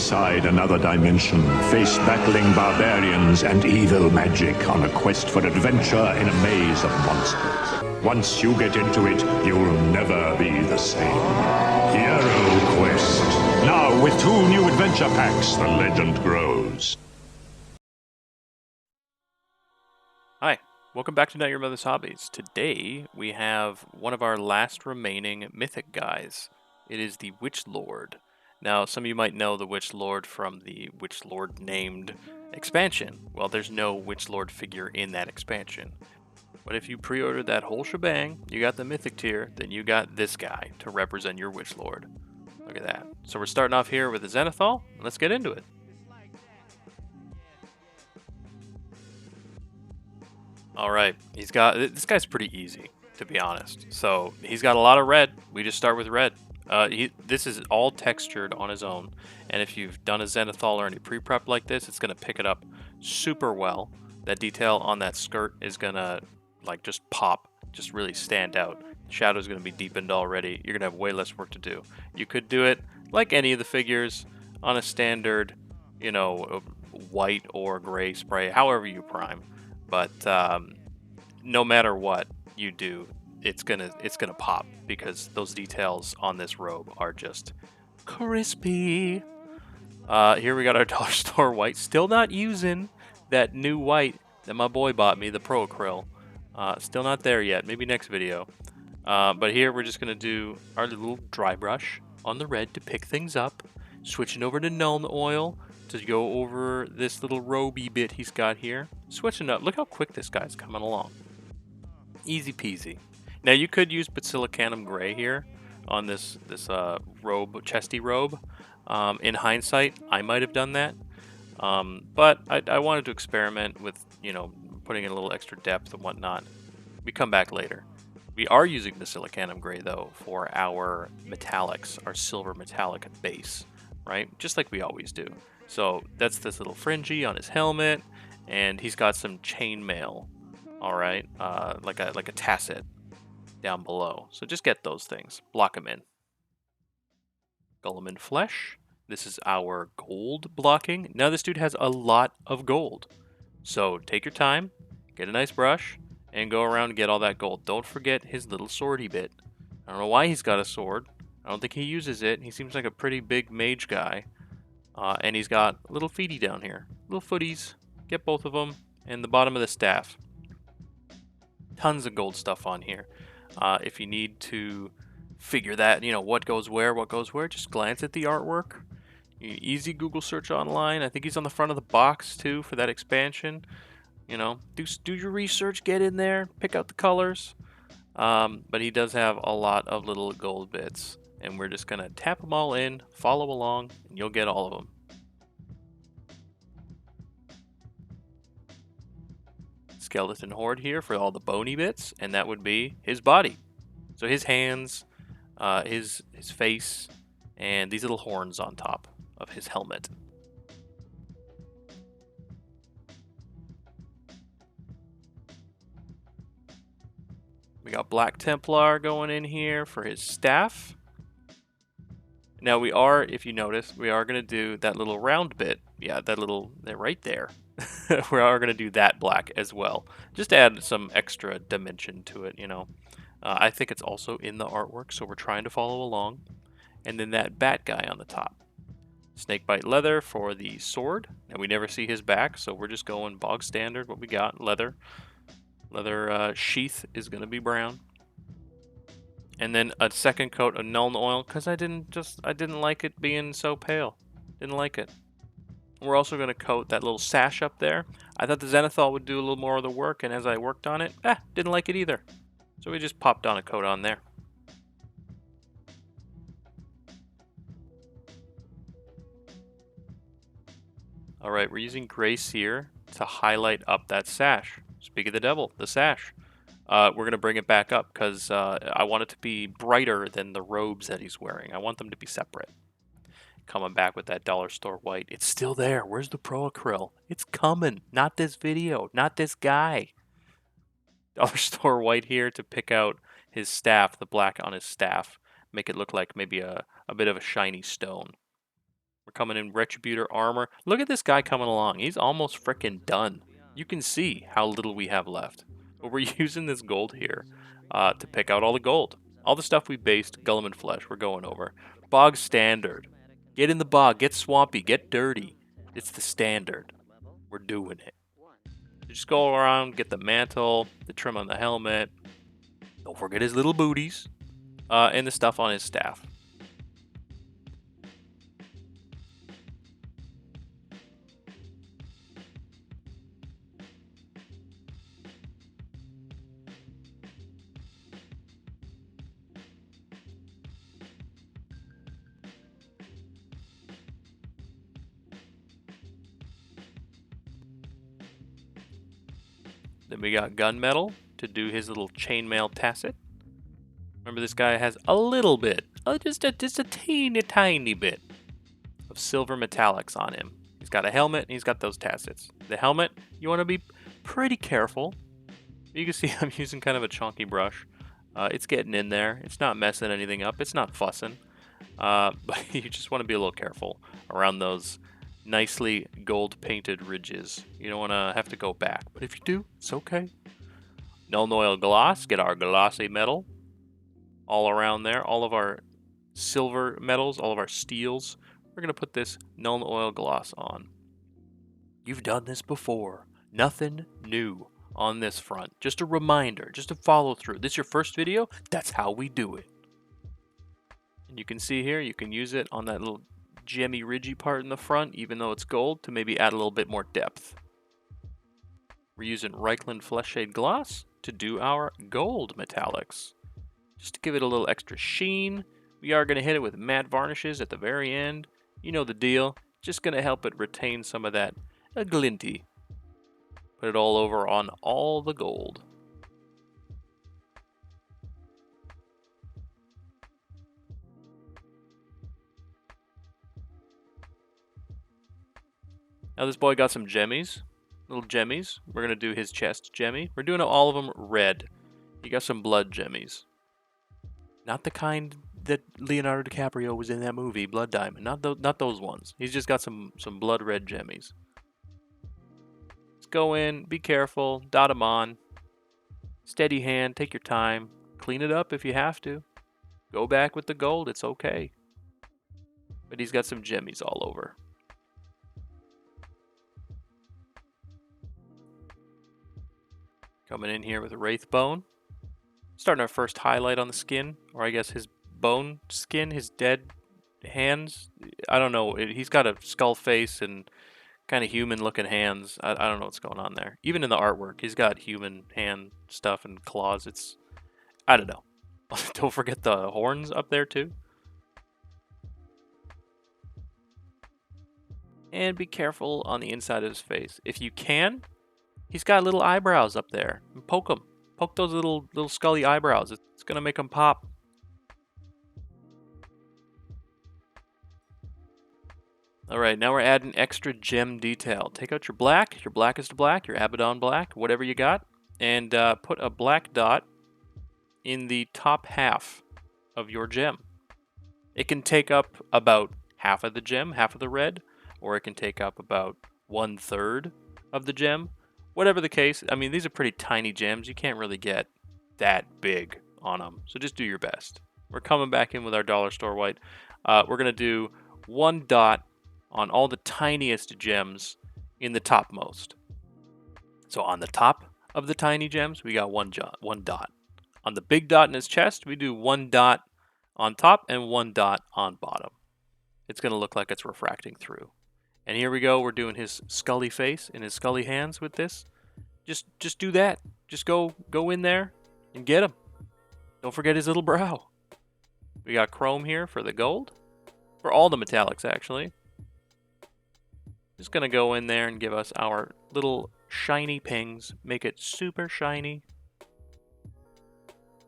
inside another dimension, face battling barbarians and evil magic on a quest for adventure in a maze of monsters. Once you get into it, you'll never be the same. Hero Quest. Now with 2 new adventure packs, the legend grows. Hi, welcome back to Not Your Mother's Hobbies. Today we have one of our last remaining mythic guys. It is the Witch Lord. Now, some of you might know the Witch Lord from the Witch Lord named expansion. Well, there's no Witch Lord figure in that expansion. But if you pre-ordered that whole shebang, you got the mythic tier, then you got this guy to represent your Witch Lord. Look at that. So we're starting off here with the Zenithal. Let's get into it. Alright, this guy's pretty easy, to be honest. So, he's got a lot of red. We just start with red. This is all textured on his own. And if you've done a Zenithal or any pre-prep like this, it's going to pick it up super well. That detail on that skirt is going to, like, just pop, just really stand out. The shadow's going to be deepened already. You're going to have way less work to do. You could do it, like any of the figures, on a standard, you know, white or gray spray, however you prime. But no matter what you do, it's gonna pop because those details on this robe are just crispy. Here we got our dollar store white. Still not using that new white that my boy bought me, the Pro Acryl. Still not there yet. Maybe next video. But here we're just gonna do our little dry brush on the red to pick things up. Switching over to Nuln Oil to go over this little roby bit he's got here. Switching up. Look how quick this guy's coming along. Easy peasy. Now you could use Basilicanum Gray here on this robe, chesty robe. In hindsight, I might have done that. But I wanted to experiment with, you know, putting in a little extra depth and whatnot. We come back later. We are using Basilicanum Gray though for our metallics, our silver metallic base, right? Just like we always do. So that's this little fringy on his helmet, and he's got some chainmail, all right, like a tasset down below. So just get those things, block them in. Guilliman Flesh. This is our gold blocking. Now this dude has a lot of gold, so take your time, get a nice brush, and go around and get all that gold. Don't forget his little swordy bit. I don't know why he's got a sword. I don't think he uses it. He seems like a pretty big mage guy. And he's got little feety down here. Little footies. Get both of them. And the bottom of the staff. Tons of gold stuff on here. If you need to figure that, you know, what goes where, just glance at the artwork. Easy Google search online. I think he's on the front of the box, too, for that expansion. You know, do your research, get in there, pick out the colors. But he does have a lot of little gold bits. And we're just going to tap them all in, follow along, and you'll get all of them. Skeleton Horde here for all the bony bits, and that would be his body. So his hands, his face, and these little horns on top of his helmet. We got Black Templar going in here for his staff. Now we are, if you notice, we are going to do that little round bit. Yeah, that right there. We are going to do that black as well. Just to add some extra dimension to it, you know. I think it's also in the artwork, so we're trying to follow along. And then that bat guy on the top. Snakebite leather for the sword. And we never see his back, so we're just going bog standard, what we got, leather. Leather sheath is going to be brown. And then a second coat of Nuln Oil, because I didn't like it being so pale. Didn't like it. We're also going to coat that little sash up there. I thought the Zenithal would do a little more of the work, and as I worked on it, didn't like it either. So we just popped on a coat on there. Alright, we're using Gray Seer to highlight up that sash. Speak of the devil, the sash. We're going to bring it back up because I want it to be brighter than the robes that he's wearing. I want them to be separate. Coming back with that dollar store white. It's still there. Where's the Pro Acryl? It's coming. Not this video. Not this guy. Dollar store white here to pick out his staff, the black on his staff. Make it look like maybe a bit of a shiny stone. We're coming in Retributor armor. Look at this guy coming along. He's almost freaking done. You can see how little we have left. But we're using this gold here to pick out all the gold. All the stuff we based Guilliman Flesh we're going over. Bog standard. Get in the bog. Get swampy. Get dirty. It's the standard. We're doing it. Just go around, get the mantle, the trim on the helmet. Don't forget his little booties. And the stuff on his staff. Then we got gunmetal to do his little chainmail tacit. Remember, this guy has a little bit, just a tiny bit of silver metallics on him. He's got a helmet and he's got those tacits. The helmet, you want to be pretty careful. You can see I'm using kind of a chunky brush. It's getting in there. It's not messing anything up. It's not fussing. But you just want to be a little careful around those nicely gold painted ridges. You don't want to have to go back, but if you do, it's okay. Nuln Oil gloss, get our glossy metal all around there. All of our silver metals, all of our steels. We're going to put this Nuln Oil gloss on. You've done this before. Nothing new on this front. Just a reminder, just a follow through. This is your first video? That's how we do it. And you can see here, you can use it on that little gemmy ridgy part in the front, even though it's gold, to maybe add a little bit more depth. We're using Reichland Flesh Shade Gloss to do our gold metallics. Just to give it a little extra sheen. We are going to hit it with matte varnishes at the very end. You know the deal. Just going to help it retain some of that glinty. Put it all over on all the gold. Now this boy got some gemmies, little gemmies. We're going to do his chest gemmy. We're doing all of them red. He got some blood gemmies. Not the kind that Leonardo DiCaprio was in that movie, Blood Diamond. Not those ones. He's just got some blood red gemmies. Let's go in, be careful, dot them on. Steady hand, take your time. Clean it up if you have to. Go back with the gold, it's okay. But he's got some gemmies all over. Coming in here with a Wraith Bone. Starting our first highlight on the skin, or I guess his bone skin, his dead hands. I don't know. He's got a skull face and kind of human looking hands. I don't know what's going on there. Even in the artwork, he's got human hand stuff and claws. I don't know. Don't forget the horns up there too. And be careful on the inside of his face. If you can, he's got little eyebrows up there. Poke them. Poke those little scully eyebrows. It's going to make them pop. Alright, now we're adding extra gem detail. Take out your blackest black, your Abaddon black, whatever you got, and put a black dot in the top half of your gem. It can take up about half of the gem, half of the red, or it can take up about 1/3 of the gem. Whatever the case, I mean, these are pretty tiny gems. You can't really get that big on them. So just do your best. We're coming back in with our dollar store white. We're going to do 1 dot on all the tiniest gems in the topmost. So on the top of the tiny gems, we got 1 dot. On the big dot in his chest, we do 1 dot on top and 1 dot on bottom. It's going to look like it's refracting through. And here we go, we're doing his scully face and his scully hands with this. Just do that. Just go in there and get him. Don't forget his little brow. We got chrome here for the gold. For all the metallics, actually. Just going to go in there and give us our little shiny pings. Make it super shiny.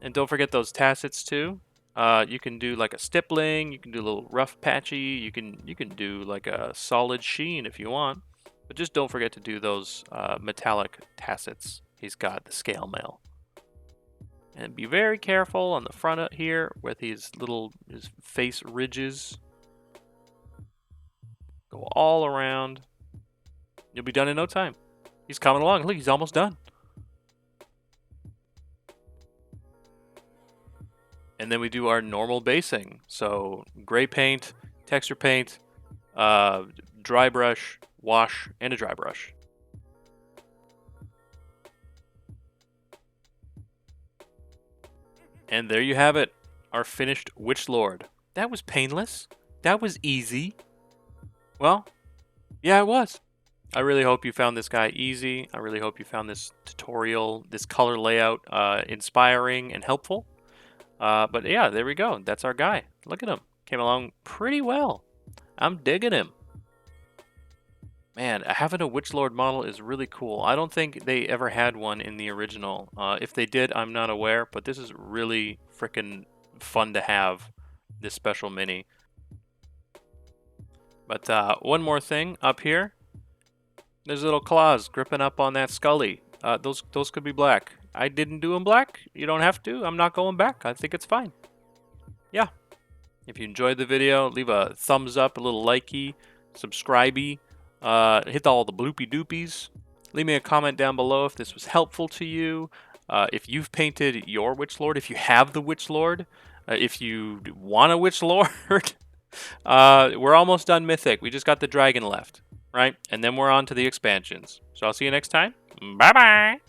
And don't forget those tacits, too. You can do like a stippling, you can do a little rough patchy, you can do like a solid sheen if you want, but just don't forget to do those metallic tacits. He's got the scale mail. And be very careful on the front here with his face ridges. Go all around. You'll be done in no time. He's coming along. Look, he's almost done. And then we do our normal basing. So gray paint, texture paint, dry brush, wash, and a dry brush. And there you have it, our finished Witch Lord. That was painless. That was easy. Well, yeah, it was. I really hope you found this guy easy. I really hope you found this tutorial, this color layout inspiring and helpful. But yeah, there we go. That's our guy. Look at him. Came along pretty well. I'm digging him. Man, having a Witch Lord model is really cool. I don't think they ever had one in the original. If they did, I'm not aware, but this is really freaking fun to have, this special mini. But one more thing up here. There's little claws gripping up on that Scully. Those could be black. I didn't do them black. You don't have to. I'm not going back. I think it's fine. Yeah. If you enjoyed the video, leave a thumbs up, a little likey, subscribey. Hit all the bloopy doopies. Leave me a comment down below if this was helpful to you. If you've painted your Witch Lord, if you have the Witch Lord, if you want a Witch Lord. We're almost done Mythic. We just got the dragon left, right? And then we're on to the expansions. So I'll see you next time. Bye-bye.